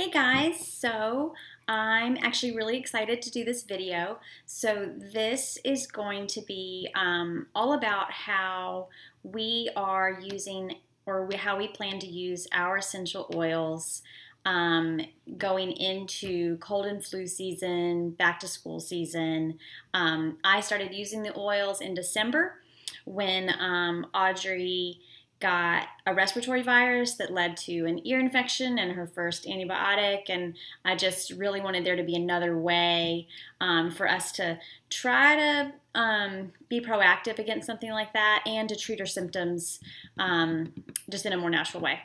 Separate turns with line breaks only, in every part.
Hey guys, so I'm actually really excited to do this video. So this is going to be all about how we are using how we plan to use our essential oils um, going into cold and flu season, back to school season. I started using the oils in December when Audrey got a respiratory virus that led to an ear infection and her first antibiotic. And I just really wanted there to be another way for us to try to be proactive against something like that and to treat her symptoms just in a more natural way.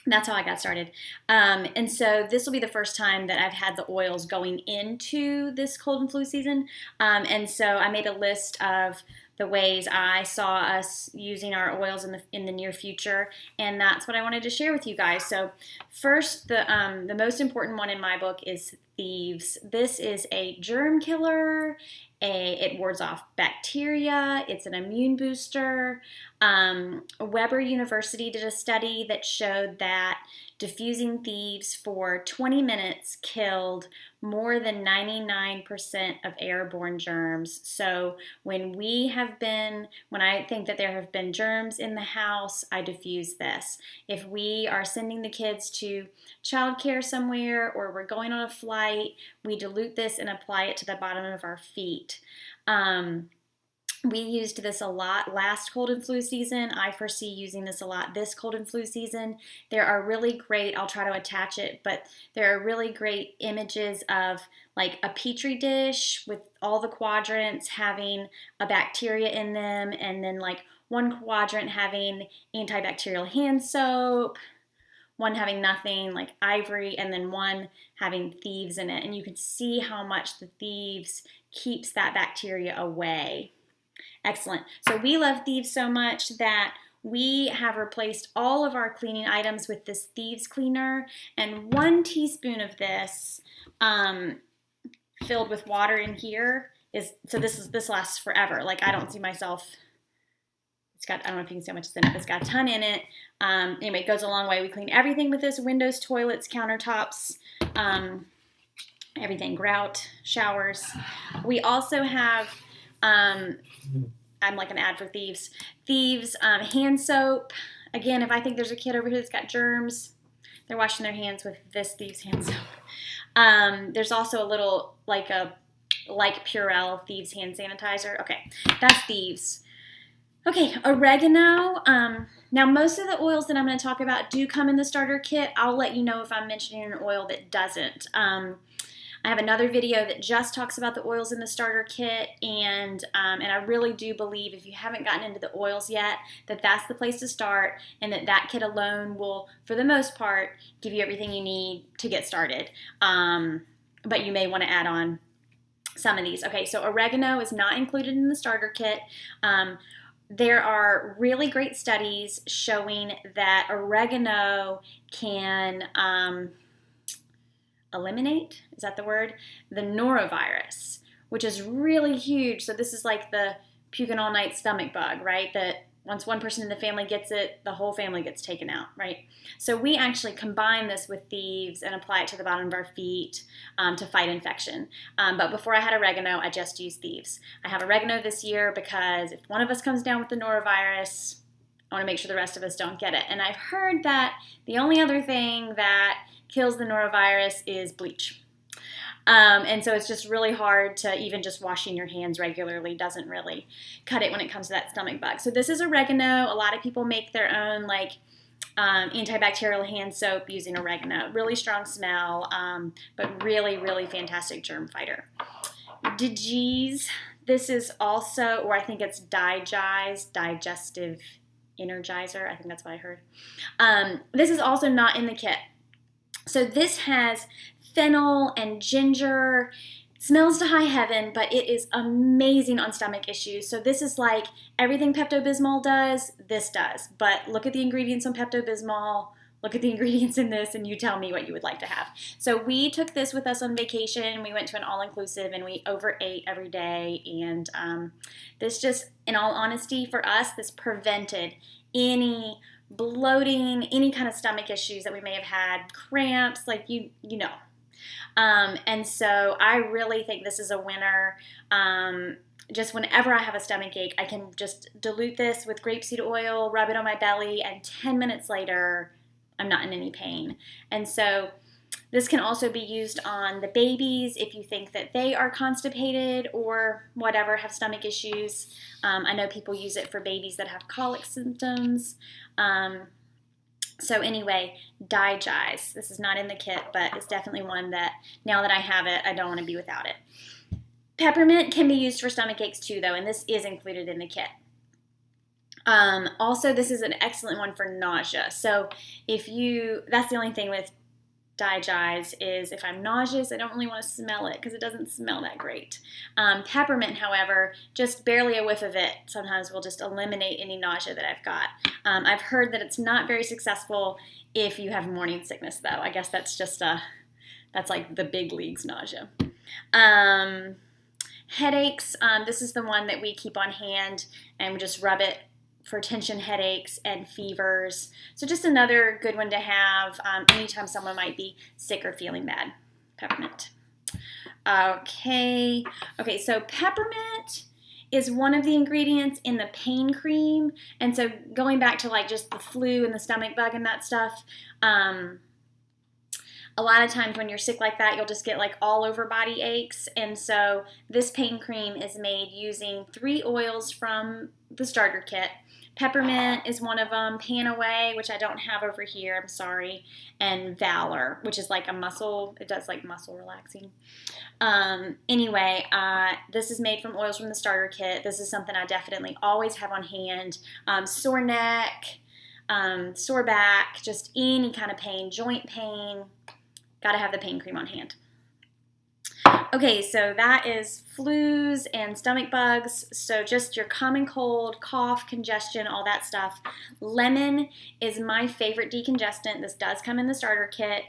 That's how I got started. And so this will be the first time that I've had the oils going into this cold and flu season. And so I made a list of the ways I saw us using our oils in the near future, and that's what I wanted to share with you guys. So first, the most important one in my book is Thieves. This is a germ killer. It wards off bacteria. It's an immune booster. Weber University did a study that showed that diffusing Thieves for 20 minutes killed more than 99% of airborne germs. So when I think that there have been germs in the house, I diffuse this. If we are sending the kids to childcare somewhere or we're going on a flight, we dilute this and apply it to the bottom of our feet. We used this a lot last cold and flu season. I foresee using this a lot this cold and flu season. There are really great, I'll try to attach it, but there are really great images of like a petri dish with all the quadrants having a bacteria in them, and then like one quadrant having antibacterial hand soap, one having nothing like ivory, and then one having Thieves in it. And you can see how much the Thieves keeps that bacteria away. Excellent. So we love Thieves so much that we have replaced all of our cleaning items with this Thieves cleaner, and 1 teaspoon of this filled with water in here this lasts forever. Like, I don't see myself. I don't know if you can see how much is in it, but it's got a ton in it. Anyway, it goes a long way. We clean everything with this: windows, toilets, countertops, everything, grout, showers. We also have I'm like an ad for Thieves. Thieves hand soap. Again, if I think there's a kid over here that's got germs, they're washing their hands with this Thieves hand soap. There's also a little like Purell Thieves hand sanitizer. Okay, that's Thieves. Okay, oregano. Now, most of the oils that I'm going to talk about do come in the starter kit. I'll let you know if I'm mentioning an oil that doesn't. I have another video that just talks about the oils in the starter kit, and I really do believe if you haven't gotten into the oils yet, that that's the place to start, and that kit alone will, for the most part, give you everything you need to get started. But you may want to add on some of these. Okay, so oregano is not included in the starter kit. There are really great studies showing that oregano can eliminate, is that the word? The norovirus, which is really huge. So this is like the puking all night stomach bug, right? That once one person in the family gets it, the whole family gets taken out, right? So we actually combine this with Thieves and apply it to the bottom of our feet to fight infection. But before I had oregano, I just used Thieves. I have oregano this year because if one of us comes down with the norovirus, I want to make sure the rest of us don't get it. And I've heard that the only other thing that kills the norovirus is bleach. And so it's just really hard to, even just washing your hands regularly doesn't really cut it when it comes to that stomach bug. So this is oregano. A lot of people make their own like antibacterial hand soap using oregano. Really strong smell, but really, really fantastic germ fighter. Digees. This is also, or I think it's Digize, Digestive Energizer. I think that's what I heard. This is also not in the kit. So this has fennel and ginger. It smells to high heaven, but it is amazing on stomach issues. So this is like everything Pepto-Bismol does, this does. But look at the ingredients on Pepto-Bismol, look at the ingredients in this, and you tell me what you would like to have. So we took this with us on vacation. We went to an all-inclusive, and we overate every day. And this just, in all honesty, for us, this prevented any bloating, any kind of stomach issues that we may have had, cramps, like you know. And so I really think this is a winner. Just whenever I have a stomach ache, I can just dilute this with grapeseed oil, rub it on my belly, and 10 minutes later, I'm not in any pain. And so this can also be used on the babies if you think that they are constipated or whatever, have stomach issues. I know people use it for babies that have colic symptoms. So anyway, Digize. This is not in the kit, but it's definitely one that now that I have it, I don't want to be without it. Peppermint can be used for stomach aches too, though, and this is included in the kit. Also, this is an excellent one for nausea. So that's the only thing with Digize is if I'm nauseous, I don't really want to smell it because it doesn't smell that great. Peppermint, however, just barely a whiff of it sometimes will just eliminate any nausea that I've got. I've heard that it's not very successful if you have morning sickness, though. I guess that's just that's like the big leagues nausea. Headaches, this is the one that we keep on hand and we just rub it for tension headaches and fevers. So just another good one to have anytime someone might be sick or feeling bad. Peppermint. Okay, so peppermint is one of the ingredients in the pain cream. And so going back to like just the flu and the stomach bug and that stuff, a lot of times when you're sick like that, you'll just get like all over body aches. And so this pain cream is made using 3 oils from the starter kit. Peppermint is one of them, Panaway, which I don't have over here, I'm sorry, and Valor, which is like a muscle, it does like muscle relaxing. Anyway, this is made from oils from the starter kit. This is something I definitely always have on hand. Sore neck, sore back, just any kind of pain, joint pain, gotta have the pain cream on hand. Okay, so that is flus and stomach bugs. So just your common cold, cough, congestion, all that stuff. Lemon is my favorite decongestant. This does come in the starter kit.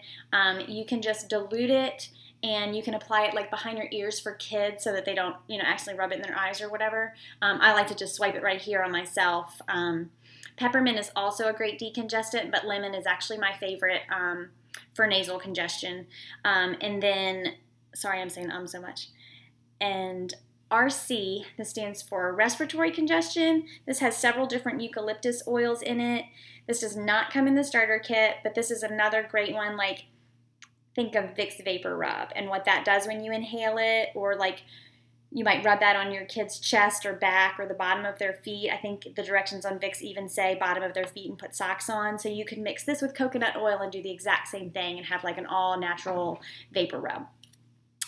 You can just dilute it and you can apply it like behind your ears for kids so that they don't, accidentally rub it in their eyes or whatever. I like to just swipe it right here on myself. Peppermint is also a great decongestant, but lemon is actually my favorite for nasal congestion. And then, sorry I'm saying so much. And RC, this stands for respiratory congestion. This has several different eucalyptus oils in it. This does not come in the starter kit, but this is another great one. Like, think of Vicks Vapor Rub and what that does when you inhale it, or like you might rub that on your kid's chest or back or the bottom of their feet. I think the directions on Vicks even say bottom of their feet and put socks on. So you can mix this with coconut oil and do the exact same thing and have like an all-natural vapor rub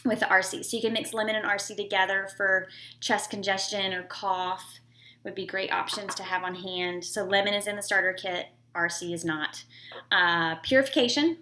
with the RC. So you can mix lemon and RC together for chest congestion or cough. Would be great options to have on hand. So lemon is in the starter kit, RC is not. Purification.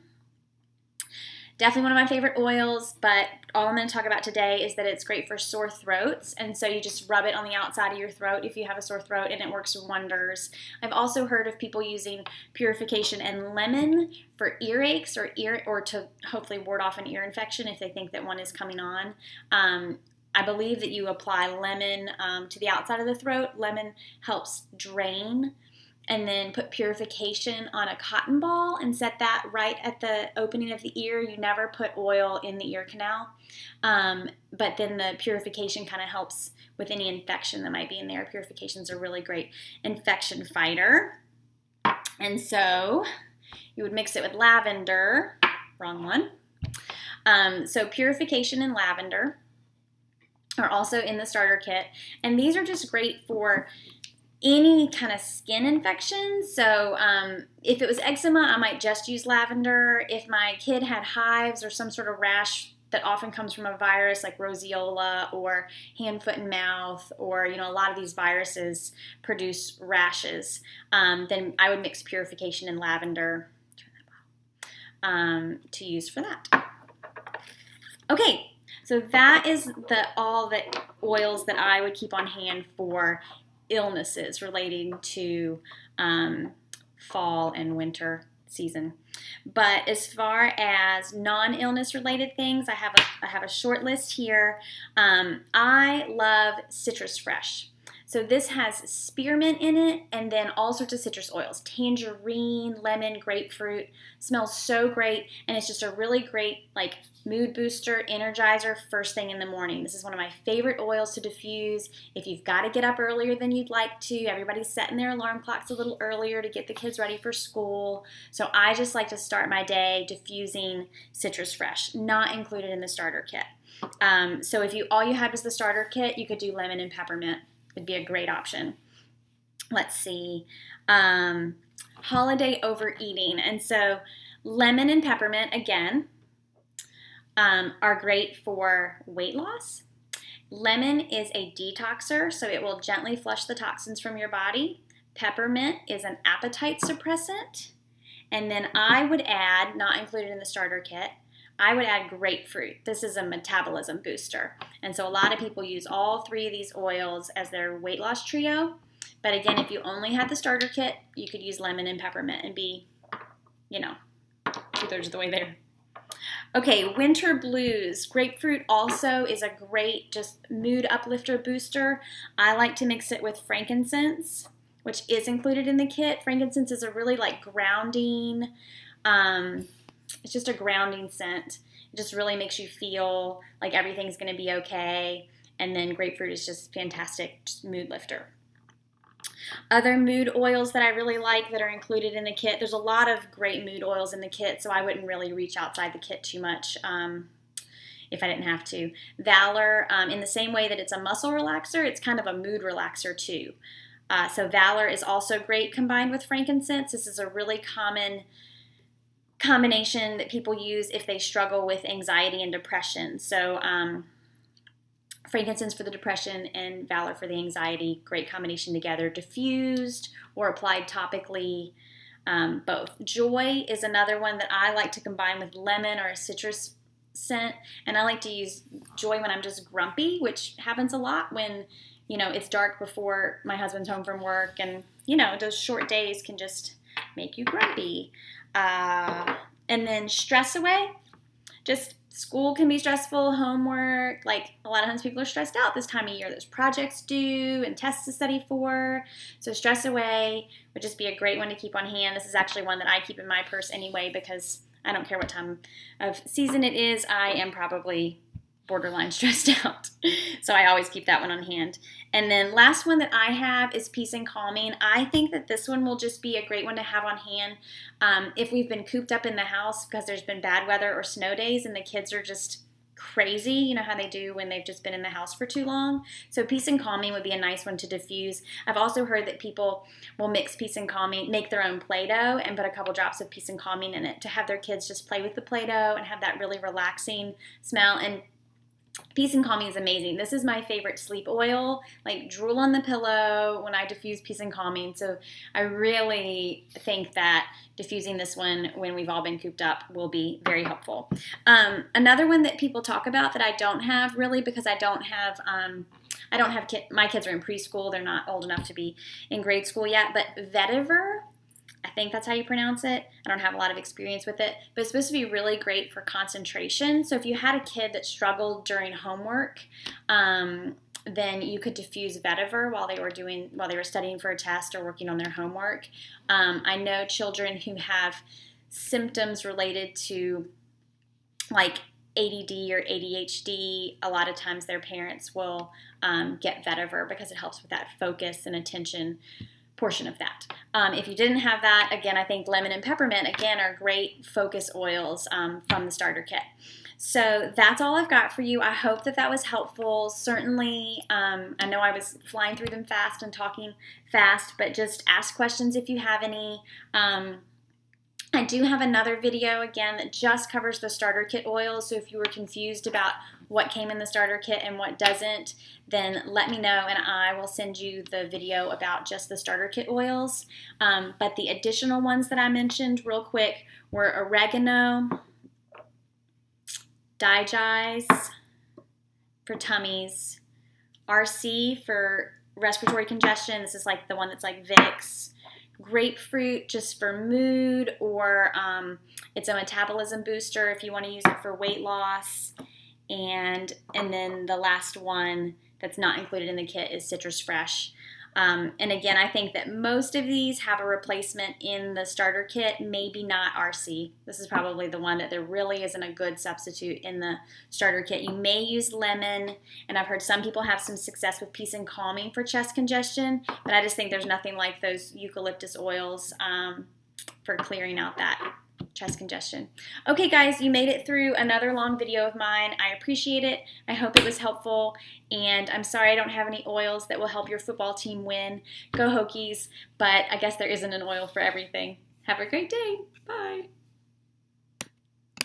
Definitely one of my favorite oils, but all I'm going to talk about today is that it's great for sore throats, and so you just rub it on the outside of your throat if you have a sore throat, and it works wonders. I've also heard of people using purification and lemon for earaches or to hopefully ward off an ear infection if they think that one is coming on. I believe that you apply lemon to the outside of the throat. Lemon helps drain. And then put purification on a cotton ball and set that right at the opening of the ear. You never put oil in the ear canal. But then the purification kind of helps with any infection that might be in there. Purification's a really great infection fighter. And so you would mix it with lavender. Wrong one. So purification and lavender are also in the starter kit. And these are just great for any kind of skin infection. So if it was eczema, I might just use lavender. If my kid had hives or some sort of rash that often comes from a virus like roseola or hand, foot, and mouth, or a lot of these viruses produce rashes, then I would mix purification and lavender to use for that. Okay, so that is all the oils that I would keep on hand for illnesses relating to fall and winter season. But as far as non-illness related things, I have a short list here. I love Citrus Fresh. So this has spearmint in it and then all sorts of citrus oils, tangerine, lemon, grapefruit. Smells so great, and it's just a really great like mood booster, energizer first thing in the morning. This is one of my favorite oils to diffuse if you've got to get up earlier than you'd like to. Everybody's setting their alarm clocks a little earlier to get the kids ready for school. So I just like to start my day diffusing Citrus Fresh, not included in the starter kit. So if all you had was the starter kit, you could do lemon and peppermint. It'd be a great option. Let's see. Holiday overeating. And so lemon and peppermint, again, are great for weight loss. Lemon is a detoxer, so it will gently flush the toxins from your body. Peppermint is an appetite suppressant. And then I would add, not included in the starter kit, I would add grapefruit. This is a metabolism booster. And so a lot of people use all three of these oils as their weight loss trio. But again, if you only had the starter kit, you could use lemon and peppermint and be, 2/3 of the way there. Okay, winter blues. Grapefruit also is a great just mood uplifter booster. I like to mix it with frankincense, which is included in the kit. Frankincense is a really like grounding, it's just a grounding scent. It just really makes you feel like everything's going to be okay. And then grapefruit is just fantastic, just mood lifter. Other mood oils that I really like that are included in the kit. There's a lot of great mood oils in the kit, so I wouldn't really reach outside the kit too much if I didn't have to. Valor, in the same way that it's a muscle relaxer, it's kind of a mood relaxer too. So Valor is also great combined with frankincense. This is a really common combination that people use if they struggle with anxiety and depression. So frankincense for the depression and Valor for the anxiety, great combination together, diffused or applied topically, both. Joy is another one that I like to combine with lemon or a citrus scent, and I like to use Joy when I'm just grumpy, which happens a lot when, it's dark before my husband's home from work, and, those short days can just make you grumpy. And then Stress Away, just school can be stressful, homework, like a lot of times people are stressed out this time of year. There's projects due and tests to study for. So Stress Away would just be a great one to keep on hand. This is actually one that I keep in my purse anyway because I don't care what time of season it is. I am probably borderline stressed out. So I always keep that one on hand. And then last one that I have is Peace and Calming. I think that this one will just be a great one to have on hand if we've been cooped up in the house because there's been bad weather or snow days and the kids are just crazy, you know how they do when they've just been in the house for too long. So Peace and Calming would be a nice one to diffuse. I've also heard that people will mix Peace and Calming, make their own Play-Doh and put a couple drops of Peace and Calming in it to have their kids just play with the Play-Doh and have that really relaxing smell. And Peace and Calming is amazing. This is my favorite sleep oil, like drool on the pillow when I diffuse Peace and Calming. So I really think that diffusing this one when we've all been cooped up will be very helpful. Another one that people talk about that I don't have really because I don't have my kids are in preschool. They're not old enough to be in grade school yet, but Vetiver, I think that's how you pronounce it. I don't have a lot of experience with it, but it's supposed to be really great for concentration. So if you had a kid that struggled during homework, then you could diffuse Vetiver while they were studying for a test or working on their homework. I know children who have symptoms related to like ADD or ADHD, a lot of times their parents will get Vetiver because it helps with that focus and attention portion of that. If you didn't have that, again, I think lemon and peppermint, again, are great focus oils from the starter kit. So that's all I've got for you. I hope that was helpful. Certainly, I know I was flying through them fast and talking fast, but just ask questions if you have any. I do have another video, again, that just covers the starter kit oils. So if you were confused about what came in the starter kit and what doesn't, then let me know and I will send you the video about just the starter kit oils. But the additional ones that I mentioned real quick were oregano, Digize for tummies, RC for respiratory congestion. This is like the one that's like Vicks. Grapefruit just for mood, or it's a metabolism booster if you want to use it for weight loss. And then the last one, that's not included in the kit is Citrus Fresh. And again, I think that most of these have a replacement in the starter kit, maybe not RC. This is probably the one that there really isn't a good substitute in the starter kit. You may use lemon, and I've heard some people have some success with Peace and Calming for chest congestion, but I just think there's nothing like those eucalyptus oils for clearing out that chest congestion. Okay guys, you made it through another long video of mine. I appreciate it. I hope it was helpful, and I'm sorry I don't have any oils that will help your football team win. Go Hokies, but I guess there isn't an oil for everything. Have a great day. Bye.